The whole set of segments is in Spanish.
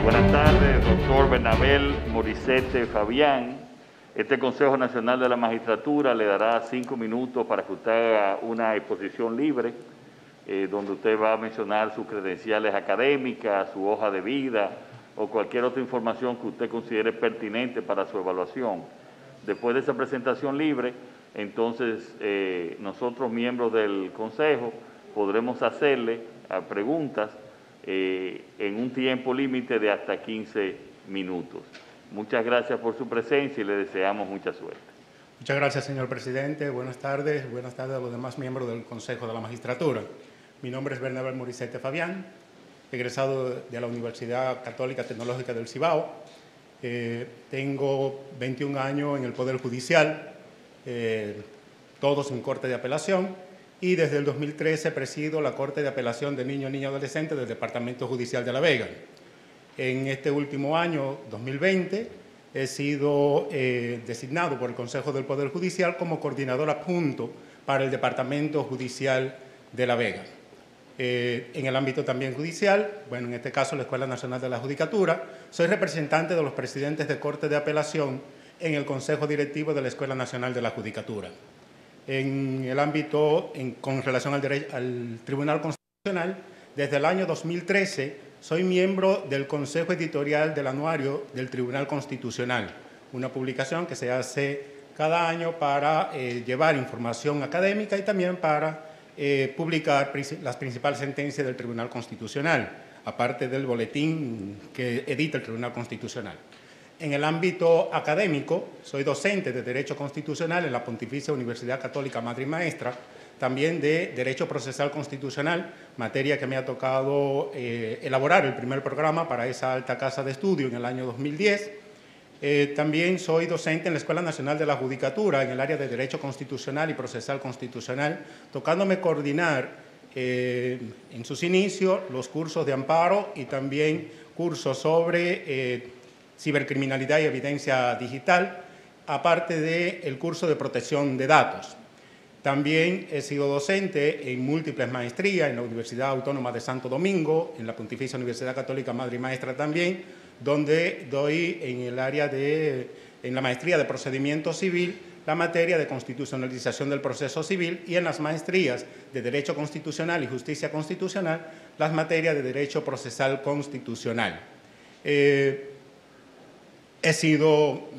Buenas tardes, doctor Bernabel Moricete Fabián. Este Consejo Nacional de la Magistratura le dará 5 minutos para que usted haga una exposición libre, donde usted va a mencionar sus credenciales académicas, su hoja de vida o cualquier otra información que usted considere pertinente para su evaluación. Después de esa presentación libre, entonces nosotros, miembros del Consejo, podremos hacerle preguntas en un tiempo límite de hasta 15 minutos. Muchas gracias por su presencia y le deseamos mucha suerte. Muchas gracias, señor presidente. Buenas tardes a los demás miembros del Consejo de la Magistratura. Mi nombre es Bernabel Moricete Fabián, egresado de la Universidad Católica Tecnológica del Cibao. Tengo 21 años en el Poder Judicial, todos en Corte de Apelación, y desde el 2013 presido la Corte de Apelación de Niños, Niñas y Adolescentes del Departamento Judicial de La Vega. En este último año, 2020, he sido designado por el Consejo del Poder Judicial como coordinador adjunto para el Departamento Judicial de La Vega. En el ámbito también judicial, bueno, en este caso la Escuela Nacional de la Judicatura, soy representante de los presidentes de Corte de Apelación en el Consejo Directivo de la Escuela Nacional de la Judicatura. En el ámbito, con relación al Tribunal Constitucional, desde el año 2013 soy miembro del Consejo Editorial del Anuario del Tribunal Constitucional, una publicación que se hace cada año para llevar información académica y también para publicar las principales sentencias del Tribunal Constitucional, aparte del boletín que edita el Tribunal Constitucional. En el ámbito académico, soy docente de Derecho Constitucional en la Pontificia Universidad Católica Madre y Maestra, también de Derecho Procesal Constitucional, materia que me ha tocado elaborar el primer programa para esa alta casa de estudio en el año 2010. También soy docente en la Escuela Nacional de la Judicatura en el área de Derecho Constitucional y Procesal Constitucional, tocándome coordinar en sus inicios los cursos de amparo y también cursos sobre cibercriminalidad y evidencia digital, aparte del curso de protección de datos. También he sido docente en múltiples maestrías en la Universidad Autónoma de Santo Domingo, en la Pontificia Universidad Católica Madre y Maestra también, donde doy en el área en la maestría de procedimiento civil, la materia de constitucionalización del proceso civil, y en las maestrías de Derecho Constitucional y Justicia Constitucional, las materias de Derecho Procesal Constitucional. He sido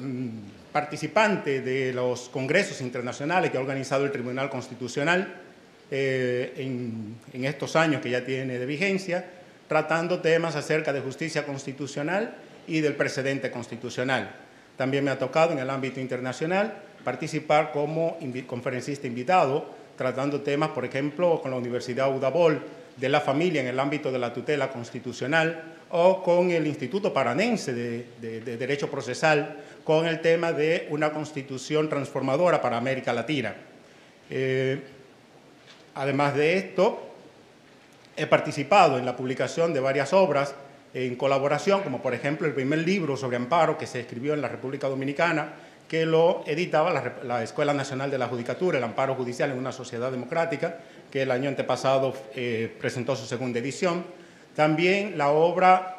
participante de los congresos internacionales que ha organizado el Tribunal Constitucional en estos años que ya tiene de vigencia, tratando temas acerca de justicia constitucional y del precedente constitucional. También me ha tocado en el ámbito internacional participar como conferencista invitado, tratando temas, por ejemplo, con la Universidad Udabol de la familia en el ámbito de la tutela constitucional, o con el Instituto Paranense de Derecho Procesal, con el tema de una constitución transformadora para América Latina. Además de esto, he participado en la publicación de varias obras en colaboración, como por ejemplo el primer libro sobre amparo que se escribió en la República Dominicana, que lo editaba la Escuela Nacional de la Judicatura, el amparo judicial en una sociedad democrática, que el año antepasado presentó su segunda edición. También la obra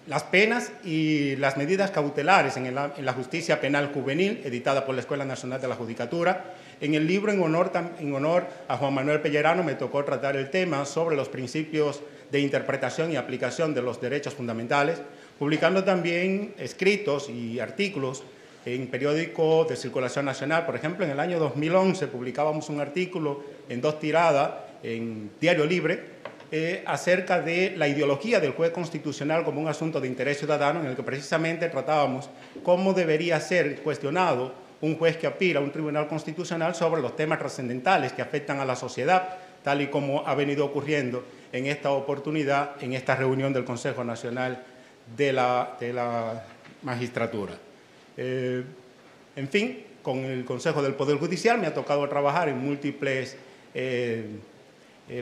Las penas y las medidas cautelares en la justicia penal juvenil, editada por la Escuela Nacional de la Judicatura. En el libro en honor a Juan Manuel Pellerano me tocó tratar el tema sobre los principios de interpretación y aplicación de los derechos fundamentales, publicando también escritos y artículos en periódicos de circulación nacional. Por ejemplo, en el año 2011 publicábamos un artículo en 2 tiradas en Diario Libre acerca de la ideología del juez constitucional como un asunto de interés ciudadano, en el que precisamente tratábamos cómo debería ser cuestionado un juez que aspira a un tribunal constitucional sobre los temas trascendentales que afectan a la sociedad, tal y como ha venido ocurriendo en esta oportunidad, en esta reunión del Consejo Nacional de la Magistratura. En fin, con el Consejo del Poder Judicial me ha tocado trabajar en múltiples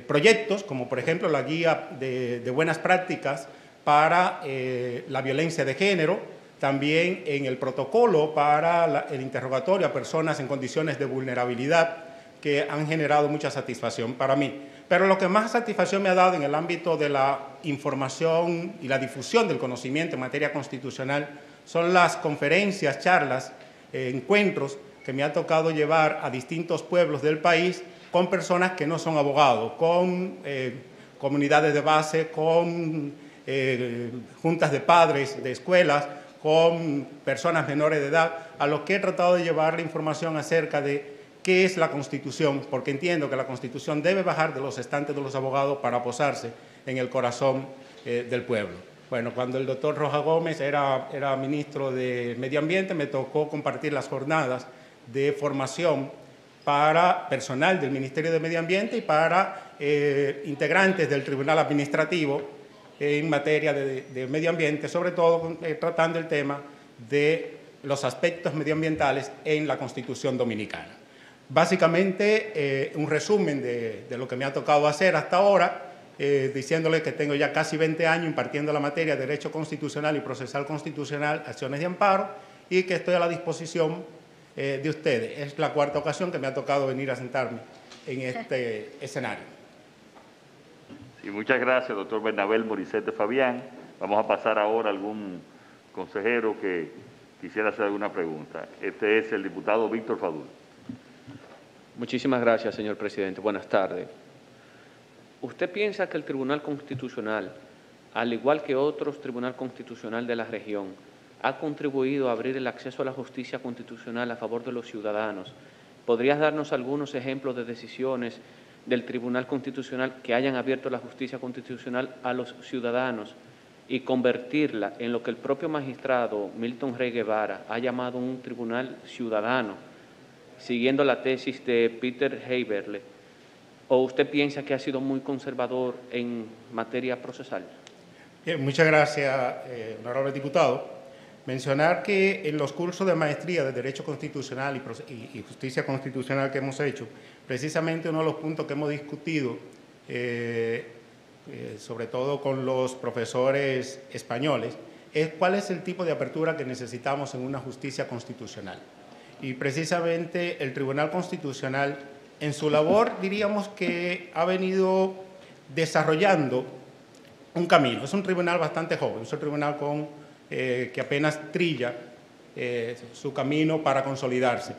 proyectos, como por ejemplo la guía de buenas prácticas para la violencia de género, también en el protocolo para el interrogatorio a personas en condiciones de vulnerabilidad, que han generado mucha satisfacción para mí. Pero lo que más satisfacción me ha dado en el ámbito de la información y la difusión del conocimiento en materia constitucional son las conferencias, charlas, encuentros que me ha tocado llevar a distintos pueblos del país con personas que no son abogados, con comunidades de base, con juntas de padres de escuelas, con personas menores de edad, a los que he tratado de llevar la información acerca de qué es la Constitución, porque entiendo que la Constitución debe bajar de los estantes de los abogados para posarse en el corazón del pueblo. Bueno, cuando el doctor Rojas Gómez era ministro de Medio Ambiente, me tocó compartir las jornadas de formación para personal del Ministerio de Medio Ambiente y para integrantes del Tribunal Administrativo en materia de medio ambiente, sobre todo tratando el tema de los aspectos medioambientales en la Constitución Dominicana. Básicamente, un resumen de lo que me ha tocado hacer hasta ahora, diciéndole que tengo ya casi 20 años impartiendo la materia de Derecho Constitucional y Procesal Constitucional, Acciones de Amparo, y que estoy a la disposición de ustedes. Es la cuarta ocasión que me ha tocado venir a sentarme en este escenario. Sí, muchas gracias, doctor Bernabel Morissette Fabián. Vamos a pasar ahora a algún consejero que quisiera hacer alguna pregunta. Este es el diputado Víctor Fadul. Muchísimas gracias, señor presidente. Buenas tardes. ¿Usted piensa que el Tribunal Constitucional, al igual que otros tribunales constitucionales de la región, ha contribuido a abrir el acceso a la justicia constitucional a favor de los ciudadanos? ¿Podrías darnos algunos ejemplos de decisiones del Tribunal Constitucional que hayan abierto la justicia constitucional a los ciudadanos y convertirla en lo que el propio magistrado Milton Rey Guevara ha llamado un tribunal ciudadano, siguiendo la tesis de Peter Heiberle? ¿O usted piensa que ha sido muy conservador en materia procesal? Bien, muchas gracias, honorable diputado. Mencionar que en los cursos de maestría de Derecho Constitucional y Justicia Constitucional que hemos hecho, precisamente uno de los puntos que hemos discutido, sobre todo con los profesores españoles, es cuál es el tipo de apertura que necesitamos en una justicia constitucional. Y precisamente el Tribunal Constitucional, en su labor, diríamos que ha venido desarrollando un camino. Es un tribunal bastante joven, es un tribunal que apenas trilla su camino para consolidarse.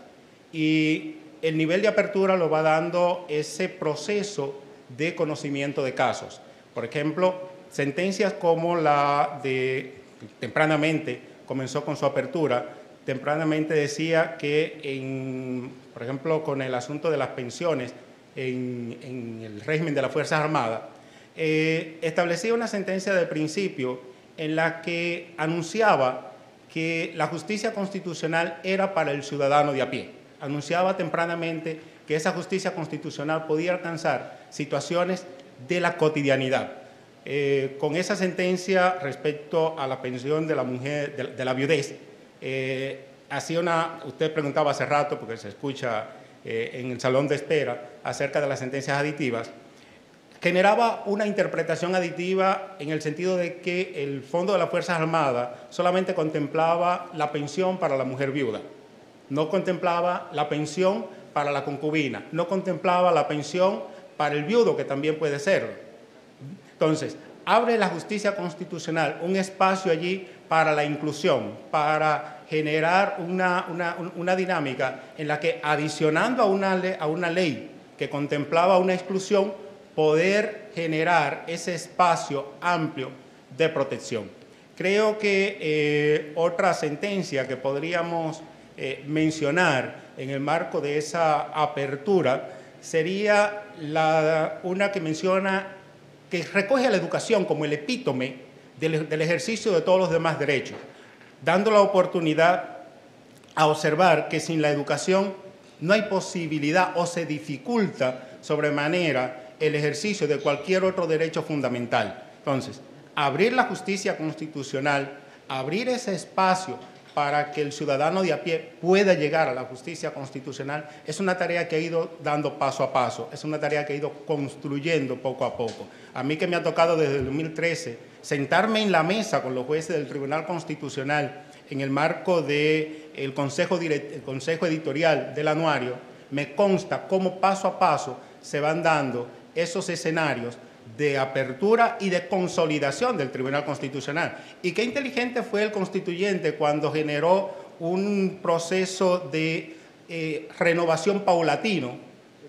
Y el nivel de apertura lo va dando ese proceso de conocimiento de casos. Por ejemplo, sentencias como la de tempranamente comenzó con su apertura, tempranamente decía que, por ejemplo, con el asunto de las pensiones en el régimen de las Fuerzas Armadas, establecía una sentencia de principio en la que anunciaba que la justicia constitucional era para el ciudadano de a pie. Anunciaba tempranamente que esa justicia constitucional podía alcanzar situaciones de la cotidianidad. Con esa sentencia respecto a la pensión de la mujer, de la viudez, usted preguntaba hace rato, porque se escucha en el salón de espera, acerca de las sentencias aditivas, generaba una interpretación aditiva en el sentido de que el Fondo de las Fuerzas Armadas solamente contemplaba la pensión para la mujer viuda, no contemplaba la pensión para la concubina, no contemplaba la pensión para el viudo, que también puede serlo. Entonces, abre la justicia constitucional un espacio allí para la inclusión, para generar una dinámica en la que, adicionando a una ley que contemplaba una exclusión, poder generar ese espacio amplio de protección. Creo que otra sentencia que podríamos mencionar en el marco de esa apertura sería una que menciona, que recoge a la educación como el epítome del ejercicio de todos los demás derechos, dando la oportunidad a observar que sin la educación no hay posibilidad o se dificulta sobremanera el ejercicio de cualquier otro derecho fundamental. Entonces, abrir la justicia constitucional, abrir ese espacio para que el ciudadano de a pie pueda llegar a la justicia constitucional, es una tarea que ha ido dando paso a paso, es una tarea que ha ido construyendo poco a poco. A mí, que me ha tocado desde el 2013 sentarme en la mesa con los jueces del Tribunal Constitucional en el marco del consejo editorial del anuario, me consta cómo paso a paso se van dando esos escenarios de apertura y de consolidación del Tribunal Constitucional. Y qué inteligente fue el constituyente cuando generó un proceso de renovación paulatino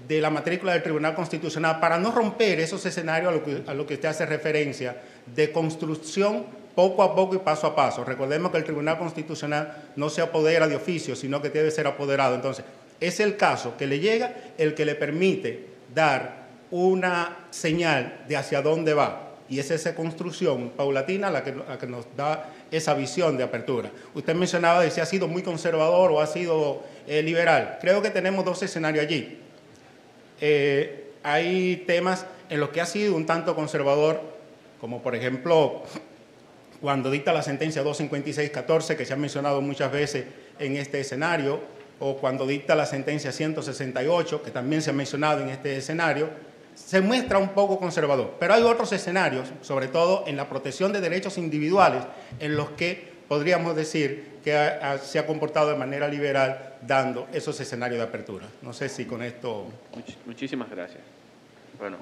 de la matrícula del Tribunal Constitucional para no romper esos escenarios a lo que usted hace referencia de construcción poco a poco y paso a paso. Recordemos que el Tribunal Constitucional no se apodera de oficio, sino que debe ser apoderado. Entonces, es el caso que le llega el que le permite dar una señal de hacia dónde va, y es esa construcción paulatina la que nos da esa visión de apertura. Usted mencionaba de si ha sido muy conservador o ha sido liberal. Creo que tenemos dos escenarios allí. Hay temas en los que ha sido un tanto conservador, como por ejemplo cuando dicta la sentencia 256-14, que se ha mencionado muchas veces en este escenario, o cuando dicta la sentencia 168, que también se ha mencionado en este escenario, se muestra un poco conservador. Pero hay otros escenarios, sobre todo en la protección de derechos individuales, en los que podríamos decir que se ha comportado de manera liberal, dando esos escenarios de apertura. No sé si con esto... Muchísimas gracias. Bueno,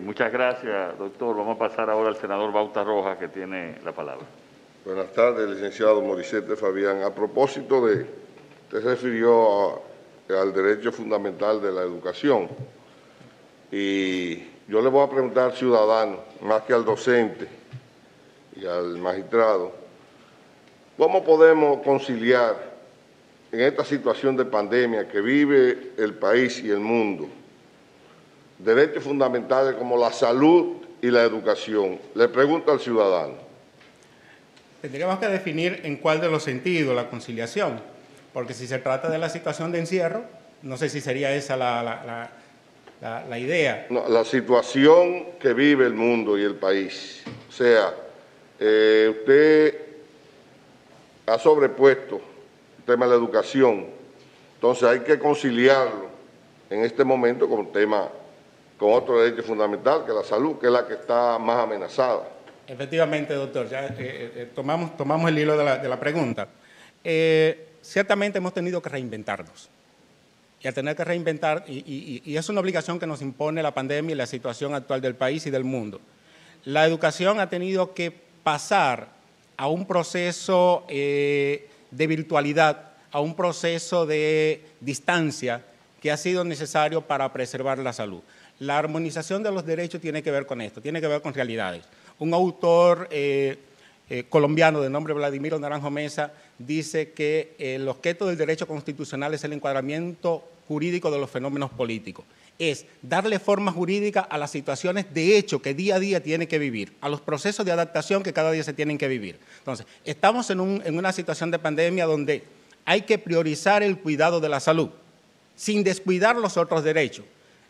muchas gracias, doctor. Vamos a pasar ahora al senador Bauta Rojas, que tiene la palabra. Buenas tardes, licenciado Morissette Fabián. A propósito de, usted se refirió al derecho fundamental de la educación, y yo le voy a preguntar al ciudadano, más que al docente y al magistrado, ¿cómo podemos conciliar en esta situación de pandemia que vive el país y el mundo derechos fundamentales como la salud y la educación? Le pregunto al ciudadano. Tendríamos que definir en cuál de los sentidos la conciliación, porque si se trata de la situación de encierro, no sé si sería esa la idea. No, la situación que vive el mundo y el país. O sea, usted ha sobrepuesto el tema de la educación, entonces hay que conciliarlo en este momento con otro derecho fundamental, que es la salud, que es la que está más amenazada. Efectivamente, doctor, ya tomamos el hilo de la pregunta. Ciertamente hemos tenido que reinventarnos. Y al tener que reinventar, y es una obligación que nos impone la pandemia y la situación actual del país y del mundo. La educación ha tenido que pasar a un proceso de virtualidad, a un proceso de distancia que ha sido necesario para preservar la salud. La armonización de los derechos tiene que ver con esto, tiene que ver con realidades. Un autor colombiano de nombre Vladimiro Naranjo Mesa dice que el objeto del derecho constitucional es el encuadramiento jurídico de los fenómenos políticos. Es darle forma jurídica a las situaciones de hecho que día a día tiene que vivir, a los procesos de adaptación que cada día se tienen que vivir. Entonces, estamos en una situación de pandemia donde hay que priorizar el cuidado de la salud, sin descuidar los otros derechos,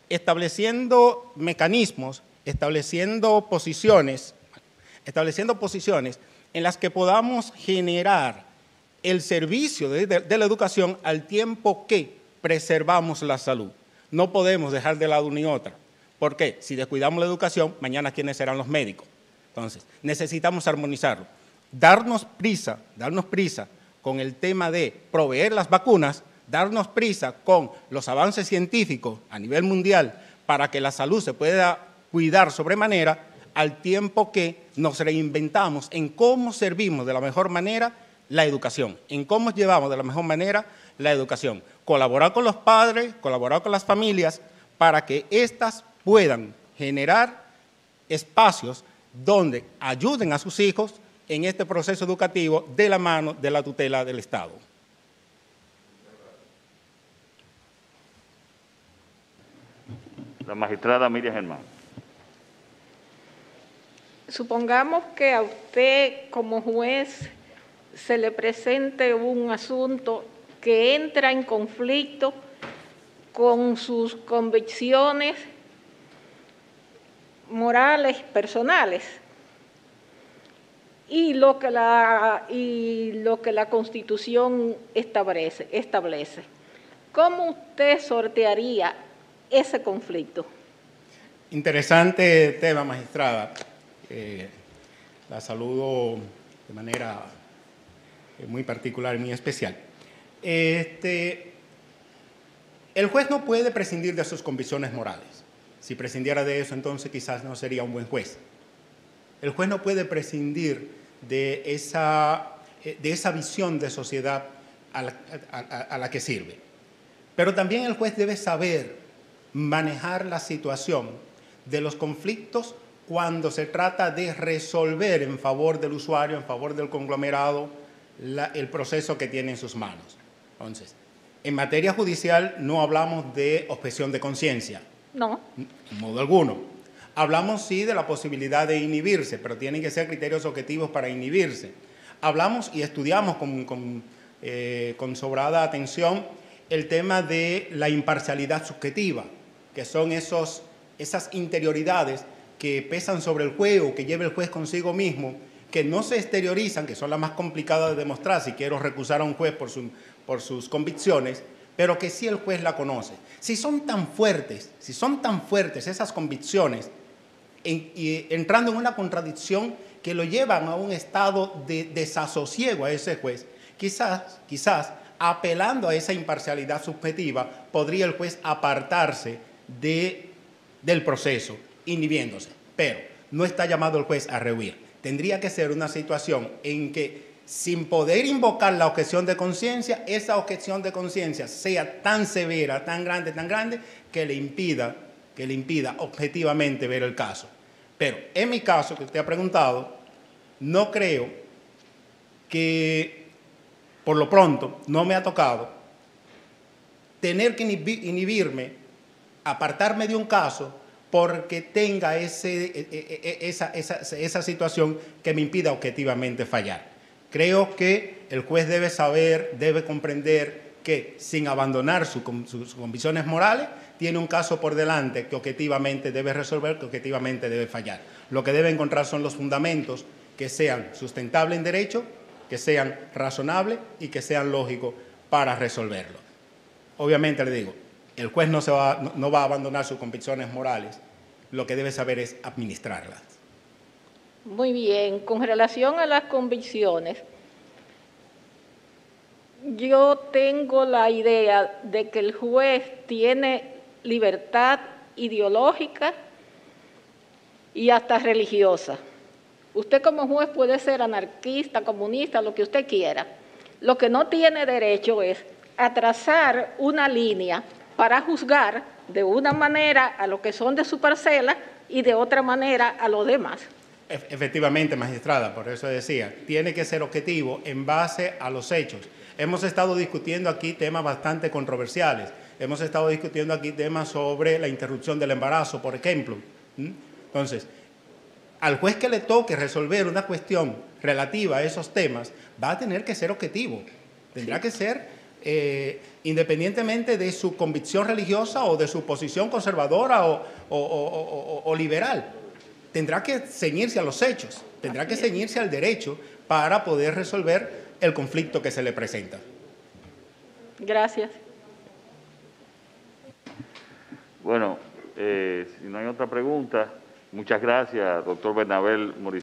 estableciendo mecanismos, estableciendo posiciones en las que podamos generar el servicio de la educación al tiempo que preservamos la salud. No podemos dejar de lado una y otra. ¿Por qué? Si descuidamos la educación, mañana ¿quiénes serán los médicos? Entonces, necesitamos armonizarlo. Darnos prisa con el tema de proveer las vacunas, darnos prisa con los avances científicos a nivel mundial para que la salud se pueda cuidar sobremanera, al tiempo que nos reinventamos en cómo servimos de la mejor manera la educación, en cómo llevamos de la mejor manera la educación. Colaborar con los padres, colaborar con las familias, para que éstas puedan generar espacios donde ayuden a sus hijos en este proceso educativo de la mano de la tutela del Estado. La magistrada Miriam Germán. Supongamos que a usted como juez se le presente un asunto que entra en conflicto con sus convicciones morales personales y lo que la Constitución establece. ¿Cómo usted sortearía ese conflicto? Interesante tema, magistrada. La saludo de manera muy particular y muy especial. El juez no puede prescindir de sus convicciones morales. Si prescindiera de eso, entonces quizás no sería un buen juez. El juez no puede prescindir de esa visión de sociedad a la que sirve. Pero también el juez debe saber manejar la situación de los conflictos cuando se trata de resolver en favor del usuario, en favor del conglomerado, el proceso que tiene en sus manos. Entonces, en materia judicial no hablamos de objeción de conciencia. No. En modo alguno. Hablamos sí de la posibilidad de inhibirse, pero tienen que ser criterios objetivos para inhibirse. Hablamos y estudiamos con sobrada atención el tema de la imparcialidad subjetiva, que son esas interioridades que pesan sobre el juez o que lleva el juez consigo mismo, que no se exteriorizan, que son las más complicadas de demostrar si quiero recusar a un juez por sus convicciones, pero que sí el juez la conoce. Si son tan fuertes esas convicciones, y entrando en una contradicción que lo llevan a un estado de desasosiego a ese juez, quizás apelando a esa imparcialidad subjetiva, podría el juez apartarse del proceso, inhibiéndose. Pero no está llamado el juez a rehuir. Tendría que ser una situación en que, sin poder invocar la objeción de conciencia, esa objeción de conciencia sea tan severa, tan grande, que le impida objetivamente ver el caso. Pero en mi caso, que usted ha preguntado, no creo que, por lo pronto, no me ha tocado tener que inhibirme, apartarme de un caso porque tenga esa situación que me impida objetivamente fallar. Creo que el juez debe saber, debe comprender que sin abandonar sus convicciones morales, tiene un caso por delante que objetivamente debe resolver, que objetivamente debe fallar. Lo que debe encontrar son los fundamentos que sean sustentables en derecho, que sean razonables y que sean lógicos para resolverlo. Obviamente, le digo, el juez no va a abandonar sus convicciones morales, lo que debe saber es administrarlas. Muy bien, con relación a las convicciones, yo tengo la idea de que el juez tiene libertad ideológica y hasta religiosa. Usted como juez puede ser anarquista, comunista, lo que usted quiera. Lo que no tiene derecho es a trazar una línea para juzgar de una manera a los que son de su parcela y de otra manera a los demás. Efectivamente, magistrada, por eso decía, tiene que ser objetivo en base a los hechos. Hemos estado discutiendo aquí temas bastante controversiales. Hemos estado discutiendo aquí temas sobre la interrupción del embarazo, por ejemplo. Entonces, al juez que le toque resolver una cuestión relativa a esos temas, va a tener que ser objetivo. Tendrá que ser, independientemente de su convicción religiosa o de su posición conservadora o liberal. Tendrá que ceñirse a los hechos, tendrá que ceñirse al derecho para poder resolver el conflicto que se le presenta. Gracias. Bueno, si no hay otra pregunta, muchas gracias, doctor Bernabel Moricete.